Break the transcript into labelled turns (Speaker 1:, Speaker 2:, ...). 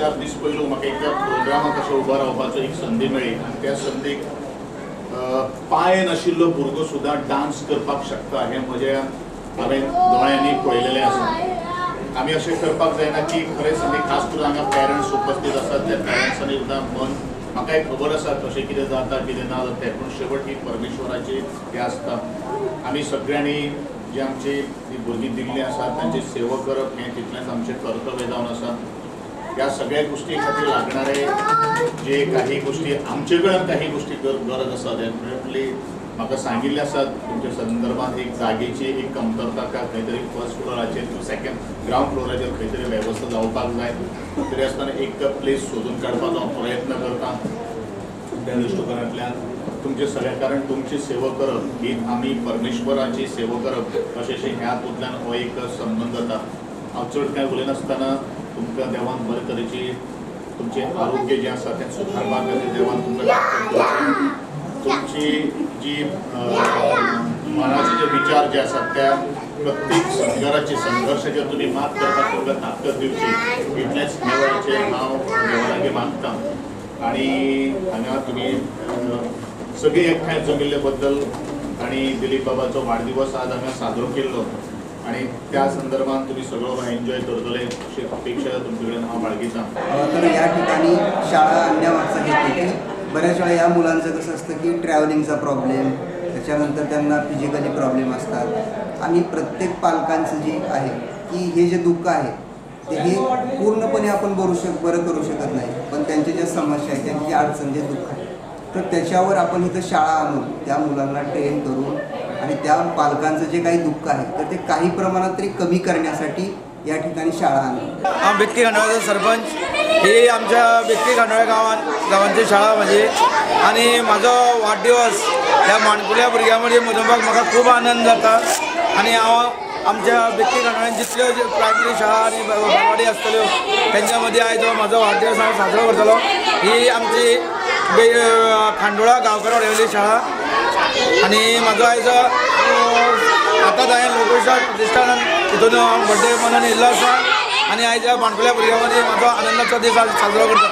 Speaker 1: 4 दीस पयलू म्हाका एक प्रोग्रामाक अशें उबो रावपाचो एक संदी मेळ्ळी आनी त्या संदीक पांय नाशिल्लो भुरगो सुद्दां डान्स करपाक शकता हें म्हज्या हांवें दोळ्यांनी पळयलेलें आसा। आमी अशें करपाक जायना की खरेंच आमी खास करून हांगा पेरंट्स उपस्थित आसात त्या पेरंट्सांनी सुद्दां मन म्हाकाय खबर आसा कशें कितें जाता कितें ना जाता तें, पूण शेवट ही परमेश्वराची हें आसता। आमी सगळ्यांनी जी आमची भुरगीं दिल्लीं आसात तांची सेवा करप हें तितलेंच आमचें कर्तव्य जावन आसा। ह्या सगळ्या गोष्टी खातीर लागणारे जे काही गोष्टी आमचे कडेन काही गोष्टी गरज आसा डेफिनेटली म्हाका सांगिल्ले आसात तुमच्या संदर्भात एक जागेची एक कमतरता खंय तरी फर्स्ट फ्लोराचेर किंवा सेकंड ग्रावंड फ्लोराचेर खंय तरी वेवस्था जावपाक जाय, तरी आसतना एक प्लेस सोदून काडपाचो प्रयत्न करता त्या दृश्टिकोनांतल्यान तुमचे सगळे, कारण तुमची सेवा करप ही आमी परमेश्वराची सेवा करप अशें ह्या हातूंतल्यान हो एक संबंध जाता। हांव चड कांय उलयनासतना तुमकां देवान बरे तरेची तुमचें आरोग्य जें आसा तें सुदारपा खातीर देवान तुमकां तुमची जी मनाचे जे विचार जे आसात त्या प्रत्येक संघर्शाचेर तुमी मात करपाक तुमकां ताकद दिवची इतलेंच देवाचें हांव देवा लागीं मागतां। आनी हांगा तुमी सगळीं एकठांय जमिल्ले बद्दल आनी दिलीप बाबाचो वाडदिवस आज हांगा साजरो केल्लो आणि त्या संदर्भात तुम्ही सगळं एन्जॉय करतले अशी अपेक्षा तुमच्याकडे हांव बाळगितां।
Speaker 2: तर या ठिकाणी शाळा आणण्यामागचा हेतू की बऱ्याच वेळा या मुलांचं कसं असतं की ट्रॅव्हलिंगचा प्रॉब्लेम, त्याच्यानंतर त्यांना फिजिकली प्रॉब्लेम असतात आणि प्रत्येक पालकांचं जे आहे की हे जे दुःख आहे ते हे पूर्णपणे आपण बरं करू शकत नाही, पण त्यांच्या ज्या समस्या आहेत त्यांची अडचण जे दुःख आहे तर त्याच्यावर आपण इथं शाळा आणून त्या मुलांना ट्रेन करून आणि त्या पालकांचं जे काही दुःख आहे तर ते काही प्रमाणात तरी कमी करण्यासाठी या ठिकाणी शाळा आणली।
Speaker 3: हांव बेतकी खांडोळ्याचो सरपंच। ही आमच्या बेतकी खांडोळे गांवांची शाळा म्हजी आनी म्हाजो वाडदिवस ह्या माणकुल्या भुरग्यां मदीं मनोवपाक म्हाका खूब आनंद जाता आनी हांव आमच्या बेतकी खांडोळ्यांत जितल्यो प्रायमरी शाळा आनी बालवाडी आसतल्यो तेंच्या मदीं आयज म्हाजो वाडदिवस हांव साजरो करतलो। ही आमची खांडोळा गांवकार वाड्यावयली शाळा आनी म्हाजो आयज आतांच हांवें लोकेशा प्रतिश्ठानान तितून बर्थडे मनोवन येयल्लो आसा आनी आयज ह्या माणकुल्या भुरग्यां मदीं म्हाजो आनंदाचो दीस आज साजरो करता।